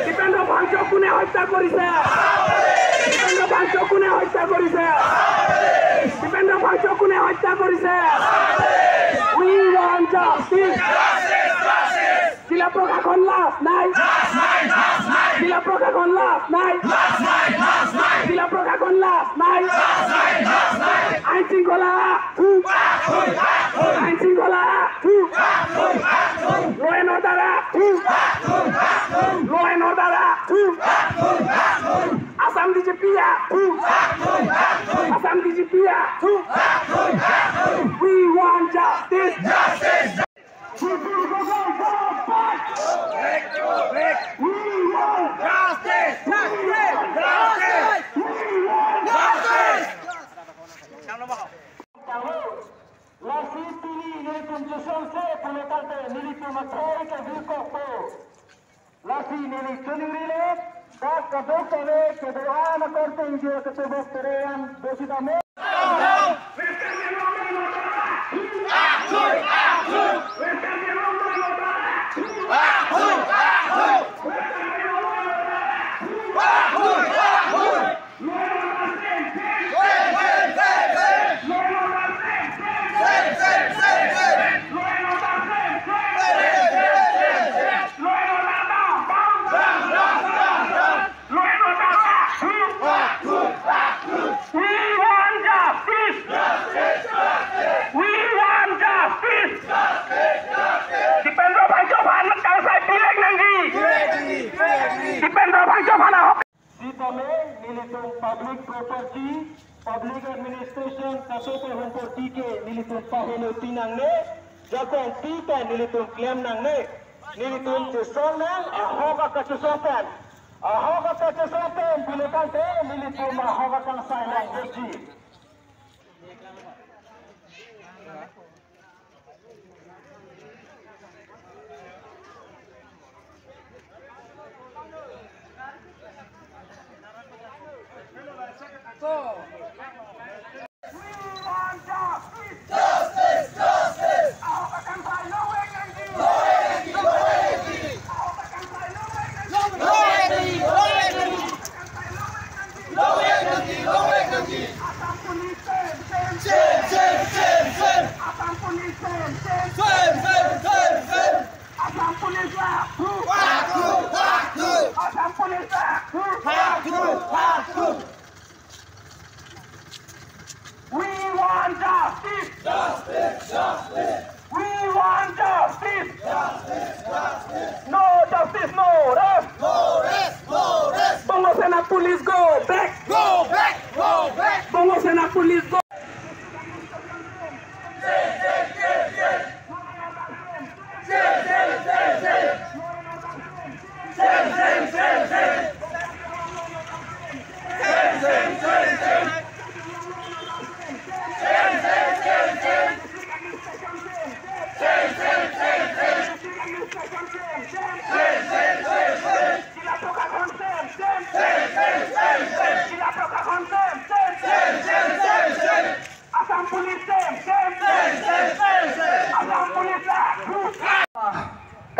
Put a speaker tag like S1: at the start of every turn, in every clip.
S1: দীপেন্দ্র ভাংচো কোনে হত্যা কৰিছে? দীপেন্দ্র ভাংচো কোনে হত্যা কৰিছে? দীপেন্দ্র ভাংচো কোনে হত্যা কৰিছে? We want justice. জিলা প্রশাসন লাভ নাই। জিলা প্রশাসন লাভ নাই। জিলা প্রশাসন লাভ নাই। আইন শৃঙ্খলা আইন শৃঙ্খলা law and order law and order Assam DGP Assam DGP We want justice.
S2: La CPI nelle concessioni collegate nell'ultima carica di corpo. La fine dei conigli, basta votare che dovrà una corte in giro che si voteranno decisamente. Public property, public administration, kasoto property ke nilitun pahulu tinang ne, jakon tika nilitun claim nang ne, nilitun cesong nang, ahoga kacesokan, ahoga kacesokan, bilekan te nilitun ahoga kan sayang beji.
S1: We want justice. Justice, justice. We want justice. Justice, justice. No justice, no rest. No rest, no rest. Bongo Sena police go back. Go back, go back. Bongo Sena police go.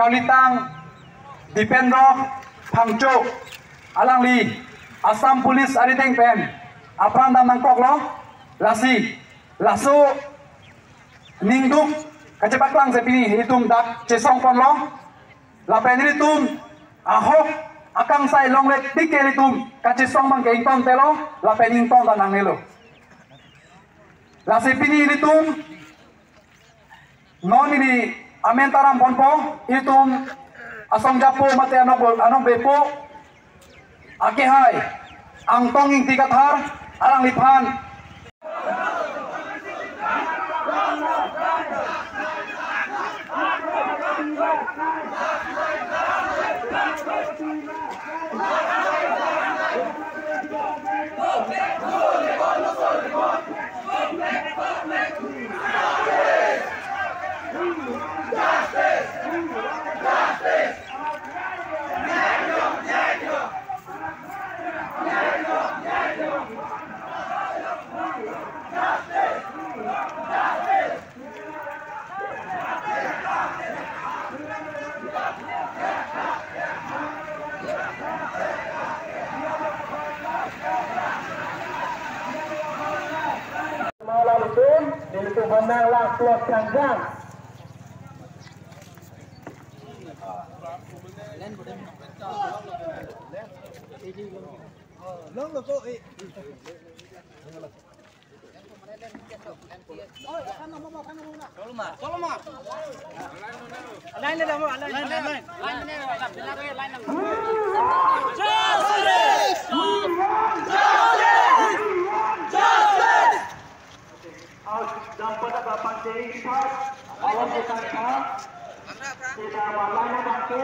S3: Kaulitang Dipendro Phangcho Alangli Assam Police Ariting Pen Apran Dam Nangkok lo Lasi Lasu Ningduk Kacebaklang Sepini Hitung Dak Cesong Pon lo Lapen Ritum Ahok Akang Sai Longlet Dike Ritum Kacesong Bang Keington Telo Lapen Ington Tanang Nelo Lasi Pini Ritum Non ini Amentaram Ponpo Itum Asong Japo Mate Anong Bepo Akihai Ang Tonging Tigathar Alang Lipan
S2: benang lang keluar canggang. Dan pada bapak jadi awak berkata tidak malah bangke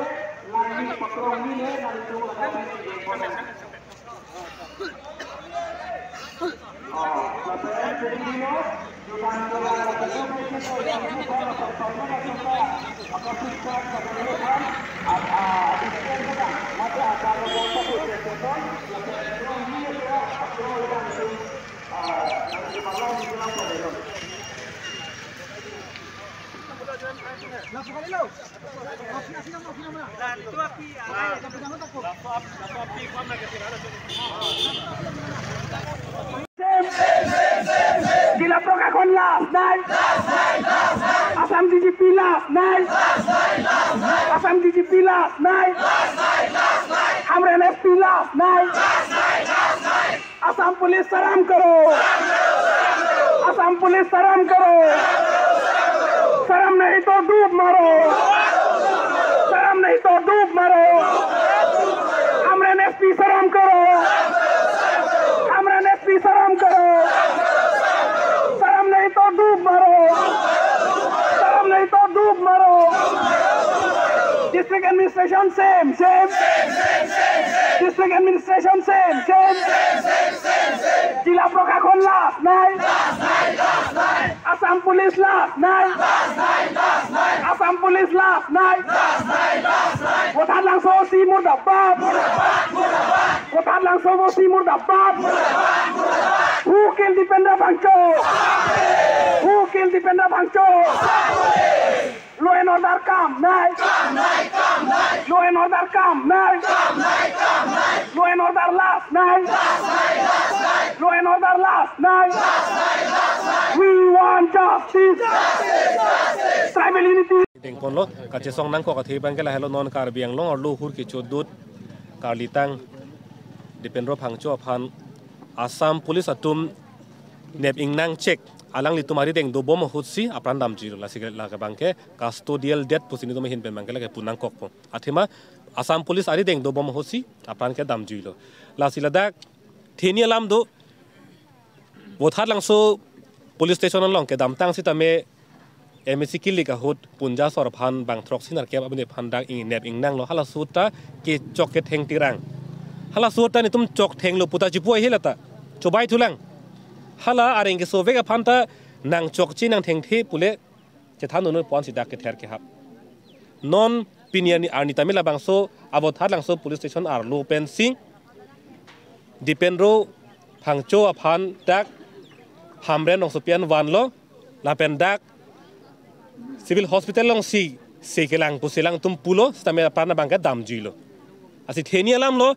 S2: lagi pekerong ini dari itu ada di mana. Sampai jadi dia bukan kalau betul betul kalau performa kita akan susah kemudian di sini maka akan membuat kesulitan pekerong ini ya pekerong yang di malam di dalam program.
S1: Dilaporkan last night. Assam DGP last night. Assam DGP last night. Hamren SP last night. Assam police salam karo. Assam police salam karo. शर्म नहीं तो डूब मरो शर्म नहीं तो डूब मरो हमरे एसपी शर्म करो हमरे एसपी शर्म करो शर्म नहीं तो डूब मरो शर्म नहीं तो डूब मरो district administration same district administration same जिला प्रशासन last night Assam police last night. Assam police last night. Wotan langsung si murdabad. Wotan langsung si murdabad. Who killed Dipendra Bangcho? Who killed Dipendra Bangcho? Law and order come night. Law and order come night. Law and order last night. Law and order last night. We want justice. Tribal unity.
S4: Dengkon lo, kace song nang ko kathi bang kala hello non kar biang long or lu hur ki chodut kar litang Dipendra Bangcho phan Assam police atum nep ing nang check alang litumari deng do bom hutsi apran dam jiro la sigel la ka bangke custodial death pusini to hin pen bangke la punang kok po athema Assam police ari deng do bom hutsi apran ke dam jilo la silada theni alam do bothat langso police station long ke dam tang sitame MSC kilik ahut punja sor phan bang throk sinar ke abne phan dak ing nep ing nang lo hala suta ke choket heng tirang hala suta ni tum chok theng lo puta chipuai helata chobai thulang hala areng ke sove ka phanta nang chok chi nang theng the pule che than no pon si dak ke ther ke hap non pinian ni arni tamila bangso abot thar langso police station ar lo pen sing Dipendra Bangcho aphan dak hamren ong sopian wan lo la pen dak civil hospital long si sekelang puselang tum pulo stame parna bangka dam jilo asi theni alam lo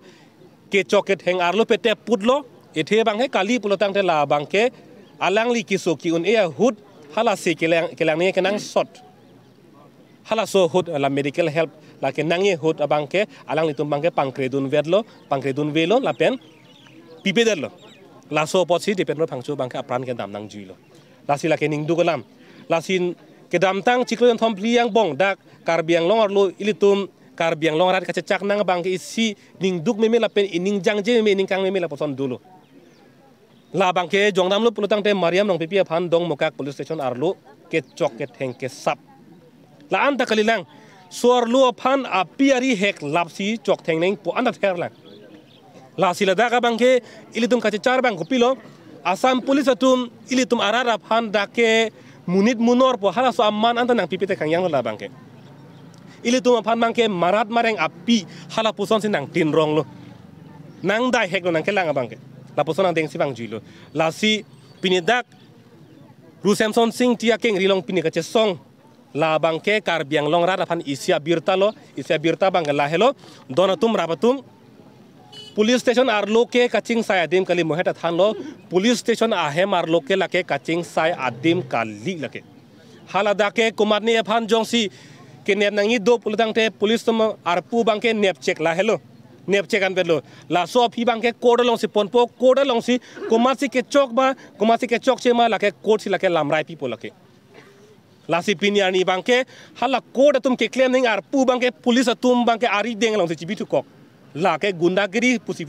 S4: ke choket heng arlo pete putlo ethe banghe kali pulo tang te la bangke alang li kisoki un e hud hala sekelang ne kenang shot hala so hud la medical help la kenang e hud abangke alang li tum bangke pangkredun velo la pen pipederlo la so posi Dipendra Bangcho bangke apran ke dam nang jilo la sila ke ning dugolam la sin kedam tang ciklo thom pliang bong dak karbiang long orlo ilitum karbiang long rat kacecak nang bang ke isi ning duk meme la pen ining jangje meme ning kang meme la poson dulu la bang ke jongdam lu pulutang te mariam nong pipi phan dong mokak police station arlo ke chok ke theng ke sap la anta kalilang suar lu phan apiari hek lapsi chok theng neng po anda ther lang la sila da bang ke ilitum kacechar bang kopilo Assam police atum ilitum arara phan dake munit munor po hala so amman anta nang pipite kang yang la bangke ili tuma phan bangke marat mareng api hala puson sin nang tin rong lo nang dai hek lo nang kelang bangke la puson nang deng si bang jilo la si pinidak Ru Samson Singh tia keng rilong pini kace song la bangke karbiang long rara phan isia birta bang la helo donatum rabatum police station आरलो के कचिंग साय आदिम कली मोहेट थान लो police station आहेम आरलो के लके कचिंग साय आदिम काली लके हालादा के कुमारनी एफान जोंसी के नेप नंगी दो पुलिस टे पुलिस तुम आरपू बांके नेप चेक ला हेलो नेप चेक अन बेलो लासो अफी बांके कोड लोंसी पोनपो कोड लोंसी कुमारसी के चौक चे मा लके कोड सी लके लामराई पीपो लके लासी पिनियानी बांके हाला कोड तुम के क्लेम नहीं आरपू बांके पुलिस तुम बांके आरी देंग लोंसी चिबिटु कोक लाके गुंडागिरी पुसी